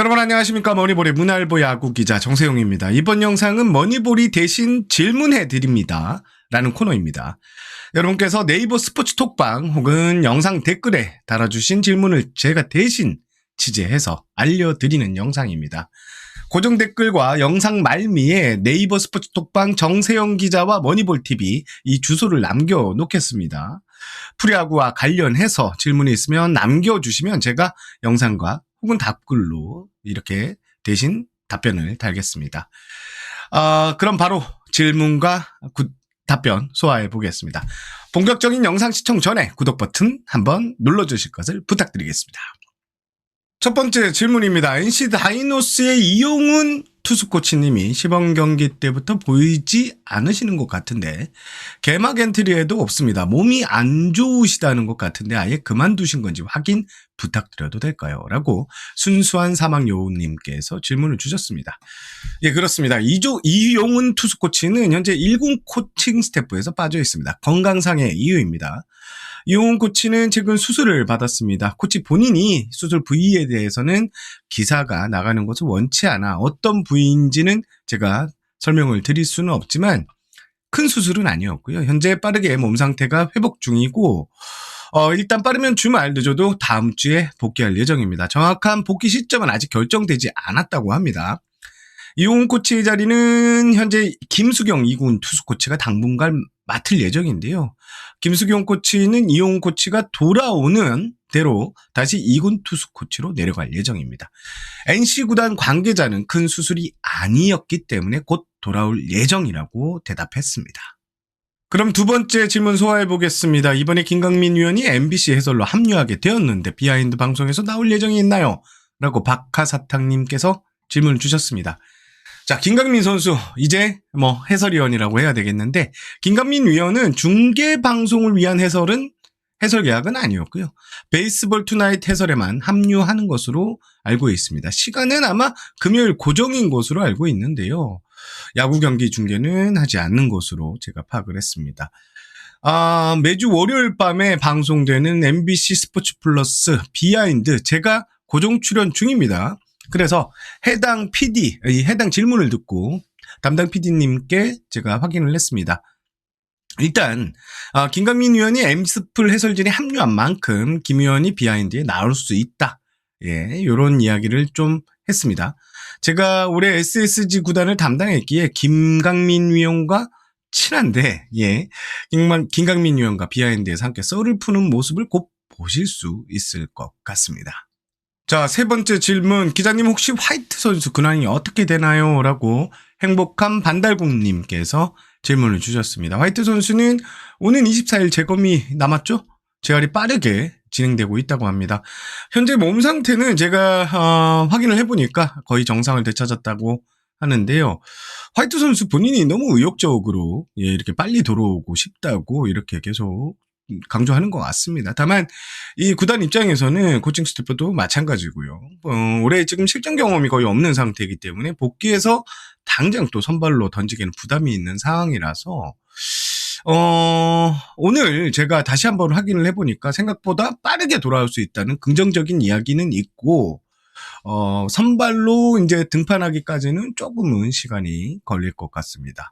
여러분 안녕하십니까. 머니볼의 문알보 야구 기자 정세용입니다. 이번 영상은 머니볼이 대신 질문해 드립니다 라는 코너입니다. 여러분께서 네이버 스포츠 톡방 혹은 영상 댓글에 달아주신 질문을 제가 대신 취재해서 알려드리는 영상입니다. 고정 댓글과 영상 말미에 네이버 스포츠 톡방 정세영 기자와 머니볼TV 이 주소를 남겨놓겠습니다. 프리야구와 관련해서 질문이 있으면 남겨주시면 제가 영상과 혹은 답글로 이렇게 대신 답변을 달겠습니다. 그럼 바로 질문과 답변 소화해 보겠습니다. 본격적인 영상 시청 전에 구독 버튼 한번 눌러주실 것을 부탁드리겠습니다. 첫 번째 질문입니다. NC 다이노스의 이용훈 투수코치님이 시범 경기 때부터 보이지 않으시는 것 같은데 개막 엔트리에도 없습니다. 몸이 안 좋으시다는 것 같은데 아예 그만두신 건지 확인 부탁드려도 될까요? 라고 순수한 사막여우님께서 질문을 주셨습니다. 예, 그렇습니다. 이용훈 투수코치는 현재 1군 코칭 스태프에서 빠져 있습니다. 건강상의 이유입니다. 이용훈 코치는 최근 수술을 받았습니다. 코치 본인이 수술 부위에 대해서는 기사가 나가는 것을 원치 않아 어떤 부위인지는 제가 설명을 드릴 수는 없지만 큰 수술은 아니었고요. 현재 빠르게 몸 상태가 회복 중이고 일단 빠르면 주말 늦어도 다음 주에 복귀할 예정입니다. 정확한 복귀 시점은 아직 결정되지 않았다고 합니다. 이용훈 코치의 자리는 현재 김수경 2군 투수 코치가 당분간 맡을 예정인데요. 김수경 코치는 이용훈 코치가 돌아오는 대로 다시 2군 투수 코치로 내려갈 예정입니다. NC 구단 관계자는 큰 수술이 아니었기 때문에 곧 돌아올 예정이라고 대답했습니다. 그럼 두 번째 질문 소화해 보겠습니다. 이번에 김강민 위원이 MBC 해설로 합류하게 되었는데 비하인드 방송에서 나올 예정이 있나요? 라고 박하사탕님께서 질문을 주셨습니다. 자, 김강민 선수 이제 해설위원이라고 해야 되겠는데 김강민 위원은 중계 방송을 위한 해설 계약은 아니었고요. 베이스볼 투나잇 해설에만 합류하는 것으로 알고 있습니다. 시간은 아마 금요일 고정인 것으로 알고 있는데요. 야구 경기 중계는 하지 않는 것으로 제가 파악을 했습니다. 매주 월요일 밤에 방송되는 MBC 스포츠 플러스 비하인드 제가 고정 출연 중입니다. 그래서 해당 질문을 듣고 담당 PD님께 제가 확인을 했습니다. 일단 김강민 위원이 엠스플 해설진에 합류한 만큼 김 위원이 비하인드에 나올 수 있다. 예, 이런 이야기를 좀 했습니다. 제가 올해 SSG 구단을 담당했기에 김강민 위원과 친한데 김강민 위원과 비하인드에서 함께 썰을 푸는 모습을 곧 보실 수 있을 것 같습니다. 자, 세 번째 질문. 기자님 혹시 화이트 선수 근황이 어떻게 되나요? 라고 행복한 반달국님께서 질문을 주셨습니다. 화이트 선수는 오는 24일 재검이 남았죠? 재활이 빠르게 진행되고 있다고 합니다. 현재 몸 상태는 제가 확인을 해보니까 거의 정상을 되찾았다고 하는데요. 화이트 선수 본인이 너무 의욕적으로 이렇게 빨리 돌아오고 싶다고 이렇게 계속 강조하는 것 같습니다. 다만 이 구단 입장에서는 코칭 스태프도 마찬가지고요. 올해 지금 실전 경험이 거의 없는 상태이기 때문에 복귀해서 당장 또 선발로 던지기에는 부담이 있는 상황이라서 오늘 제가 다시 한번 확인을 해보니까 생각보다 빠르게 돌아올 수 있다는 긍정적인 이야기는 있고 선발로 이제 등판하기까지는 조금은 시간이 걸릴 것 같습니다.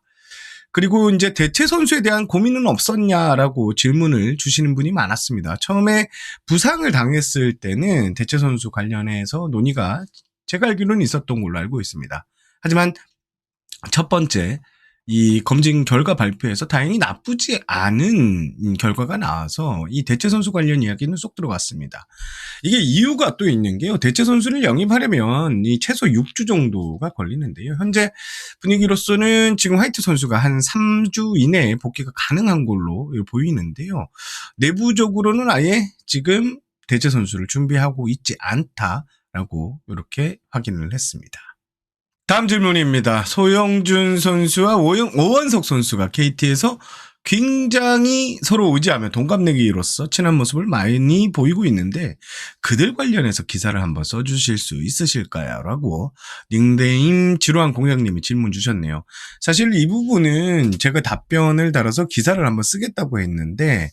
그리고 이제 대체 선수에 대한 고민은 없었냐라고 질문을 주시는 분이 많았습니다. 처음에 부상을 당했을 때는 대체 선수 관련해서 논의가 제가 알기로는 있었던 걸로 알고 있습니다. 하지만 첫 번째 이 검진 결과 발표에서 다행히 나쁘지 않은 결과가 나와서 이 대체 선수 관련 이야기는 쏙 들어갔습니다. 이게 이유가 또 있는 게요. 대체 선수를 영입하려면 이 최소 6주 정도가 걸리는데요. 현재 분위기로서는 지금 화이트 선수가 한 3주 이내에 복귀가 가능한 걸로 보이는데요. 내부적으로는 아예 지금 대체 선수를 준비하고 있지 않다라고 이렇게 확인을 했습니다. 다음 질문입니다. 소영준 선수와 오원석 선수가 KT에서 굉장히 서로 의지하며 동갑내기로서 친한 모습을 많이 보이고 있는데 그들 관련해서 기사를 한번 써주실 수 있으실까요? 라고 닉네임 지루한 공장님이 질문 주셨네요. 사실 이 부분은 제가 답변을 달아서 기사를 한번 쓰겠다고 했는데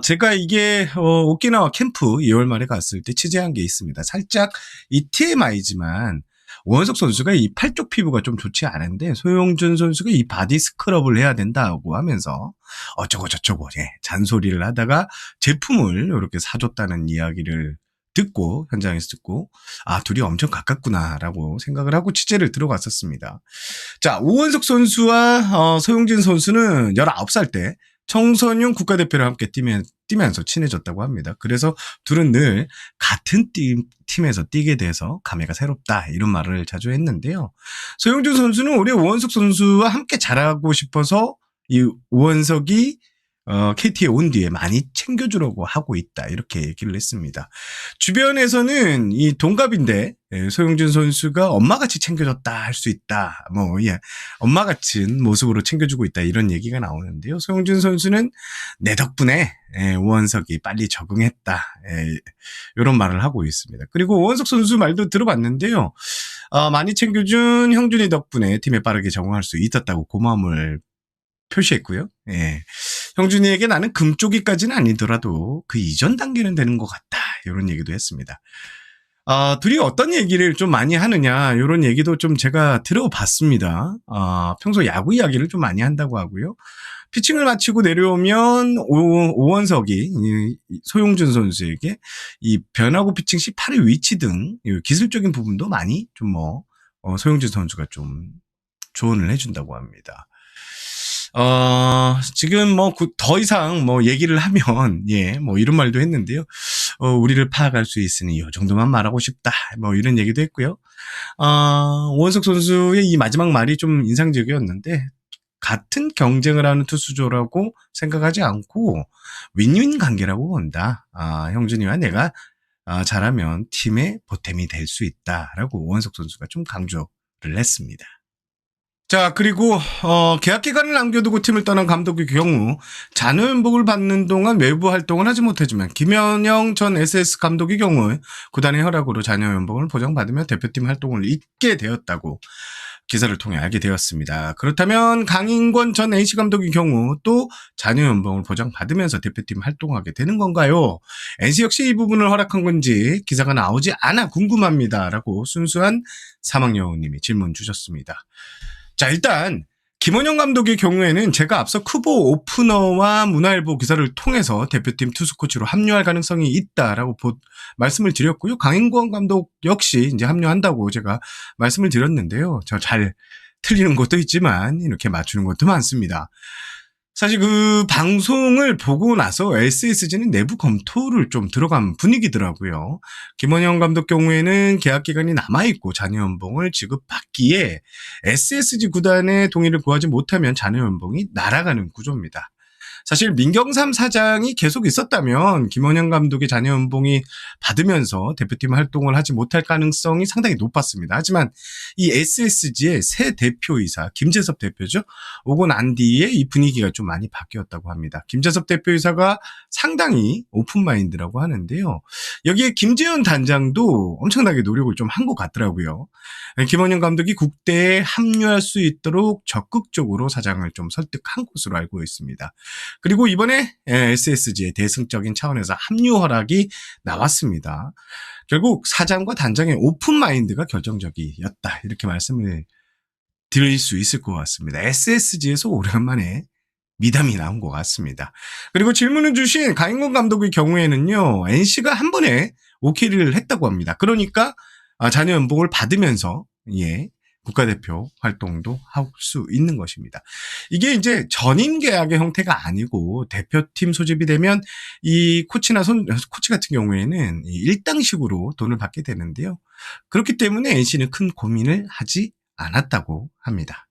제가 이게 오키나와 캠프 2월 말에 갔을 때 취재한 게 있습니다. 살짝 이 TMI지만 오원석 선수가 이 팔 쪽 피부가 좀 좋지 않은데 소용준 선수가 이 바디 스크럽을 해야 된다고 하면서 어쩌고 저쩌고 잔소리를 하다가 제품을 이렇게 사줬다는 이야기를 듣고 현장에서 듣고 둘이 엄청 가깝구나라고 생각을 하고 취재를 들어갔었습니다. 자, 오원석 선수와 소용진 선수는 19살 때 청소년 국가대표를 함께 뛰면서 친해졌다고 합니다. 그래서 둘은 늘 같은 팀에서 뛰게 돼서 감회가 새롭다 이런 말을 자주 했는데요. 소용준 선수는 올해 오원석 선수와 함께 잘하고 싶어서 이 오원석이 KT에 온 뒤에 많이 챙겨주려고 하고 있다 이렇게 얘기를 했습니다. 주변에서는 이 동갑인데 소용준 선수가 엄마같이 챙겨줬다 할 수 있다 엄마 같은 모습으로 챙겨주고 있다 이런 얘기가 나오는데요. 소용준 선수는 내 덕분에 오원석이 빨리 적응했다 이런 말을 하고 있습니다. 그리고 오원석 선수 말도 들어봤는데요. 많이 챙겨준 형준이 덕분에 팀에 빠르게 적응할 수 있었다고 고마움을 표시했고요. 형준이에게 나는 금쪽이까지는 아니더라도 그 이전 단계는 되는 것 같다. 이런 얘기도 했습니다. 둘이 어떤 얘기를 좀 많이 하느냐 이런 얘기도 좀 제가 들어봤습니다. 평소 야구 이야기를 좀 많이 한다고 하고요. 피칭을 마치고 내려오면 오원석이 소용준 선수에게 이 변화구 피칭 시 팔의 위치 등 기술적인 부분도 많이 좀 소용준 선수가 좀 조언을 해준다고 합니다. 지금 더 이상 얘기를 하면, 이런 말도 했는데요. 우리를 파악할 수 있으니 이 정도만 말하고 싶다. 이런 얘기도 했고요. 오원석 선수의 이 마지막 말이 좀 인상적이었는데, 같은 경쟁을 하는 투수조라고 생각하지 않고, 윈윈 관계라고 본다. 형준이와 내가 잘하면 팀의 보탬이 될 수 있다라고 오원석 선수가 좀 강조를 했습니다. 자, 그리고 계약 기간을 남겨두고 팀을 떠난 감독의 경우 잔여 연봉을 받는 동안 외부 활동을 하지 못하지만 김현영 전 SS 감독의 경우 구단의 허락으로 잔여 연봉을 보장받으며 대표팀 활동을 잇게 되었다고 기사를 통해 알게 되었습니다. 그렇다면 강인권 전 NC 감독의 경우 또 잔여 연봉을 보장받으면서 대표팀 활동하게 되는 건가요? NC 역시 이 부분을 허락한 건지 기사가 나오지 않아 궁금합니다라고 순수한 사막여우님이 질문 주셨습니다. 자, 일단 김원영 감독의 경우에는 제가 앞서 크보 오프너와 문화일보 기사를 통해서 대표팀 투수 코치로 합류할 가능성이 있다라고 말씀을 드렸고요. 강인권 감독 역시 이제 합류한다고 제가 말씀을 드렸는데요. 저 잘 틀리는 것도 있지만 이렇게 맞추는 것도 많습니다. 사실 그 방송을 보고 나서 SSG는 내부 검토를 좀 들어간 분위기더라고요. 김원영 감독 경우에는 계약 기간이 남아있고 잔여 연봉을 지급받기에 SSG 구단의 동의를 구하지 못하면 잔여 연봉이 날아가는 구조입니다. 사실 민경삼 사장이 계속 있었다면 김원영 감독의 잔여 연봉이 받으면서 대표팀 활동을 하지 못할 가능성이 상당히 높았습니다. 하지만 이 SSG의 새 대표이사 김재섭 대표죠. 오고 난 뒤에 이 분위기가 좀 많이 바뀌었다고 합니다. 김재섭 대표이사가 상당히 오픈마인드라고 하는데요. 여기에 김재현 단장도 엄청나게 노력을 좀 한 것 같더라고요. 김원영 감독이 국대에 합류할 수 있도록 적극적으로 사장을 좀 설득한 것으로 알고 있습니다. 그리고 이번에 SSG의 대승적인 차원에서 합류 허락이 나왔습니다. 결국 사장과 단장의 오픈마인드가 결정적이었다. 이렇게 말씀을 드릴 수 있을 것 같습니다. SSG에서 오랜만에 미담이 나온 것 같습니다. 그리고 질문을 주신 강인권 감독의 경우에는요. NC가 한 번에 오케이를 했다고 합니다. 그러니까 잔여 연봉을 받으면서 국가대표 활동도 할 수 있는 것입니다. 이게 이제 전임 계약의 형태가 아니고 대표팀 소집이 되면 이 코치 같은 경우에는 일당식으로 돈을 받게 되는데요. 그렇기 때문에 NC는 큰 고민을 하지 않았다고 합니다.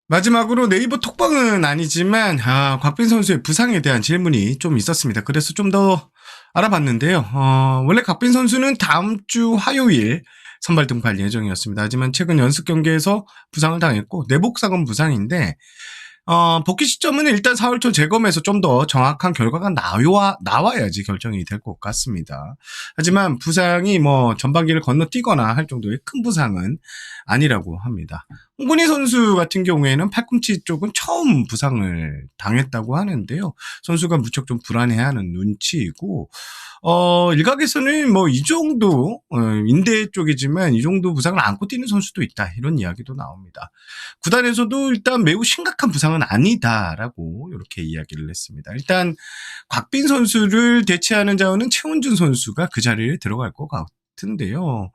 마지막으로 네이버 톡방은 아니지만 곽빈 선수의 부상에 대한 질문이 좀 있었습니다. 그래서 좀 더 알아봤는데요. 원래 곽빈 선수는 다음 주 화요일 선발 등판 예정이었습니다. 하지만 최근 연습 경기에서 부상을 당했고 내복사건 부상인데 복귀 시점은 일단 4월 초 재검에서 좀 더 정확한 결과가 나와야지 결정이 될 것 같습니다. 하지만 부상이 뭐 전반기를 건너뛰거나 할 정도의 큰 부상은 아니라고 합니다. 홍근희 선수 같은 경우에는 팔꿈치 쪽은 처음 부상을 당했다고 하는데요. 선수가 무척 좀 불안해하는 눈치이고, 일각에서는 뭐 이 정도, 인대 쪽이지만 이 정도 부상을 안고 뛰는 선수도 있다. 이런 이야기도 나옵니다. 구단에서도 일단 매우 심각한 부상은 아니다라고 이렇게 이야기를 했습니다. 일단 곽빈 선수를 대체하는 자원은 최원준 선수가 그 자리에 들어갈 것 같은데요.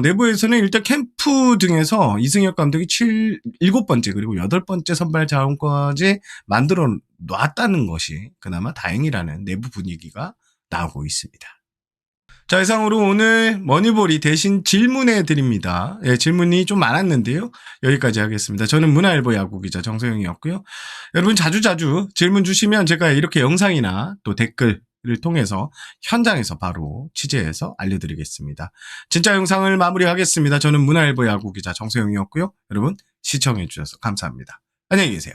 내부에서는 일단 캠프 등에서 이승엽 감독이 7번째 그리고 8번째 선발 자원까지 만들어 놨다는 것이 그나마 다행이라는 내부 분위기가 나오고 있습니다. 자, 이상으로 오늘 머니볼이 대신 질문해 드립니다. 예, 질문이 좀 많았는데요. 여기까지 하겠습니다. 저는 문화일보 야구기자 정세영이었고요. 여러분 자주자주 질문 주시면 제가 이렇게 영상이나 또 댓글을 통해서 현장에서 바로 취재해서 알려드리겠습니다. 진짜 영상을 마무리하겠습니다. 저는 문화일보 야구기자 정세영이었고요. 여러분 시청해 주셔서 감사합니다. 안녕히 계세요.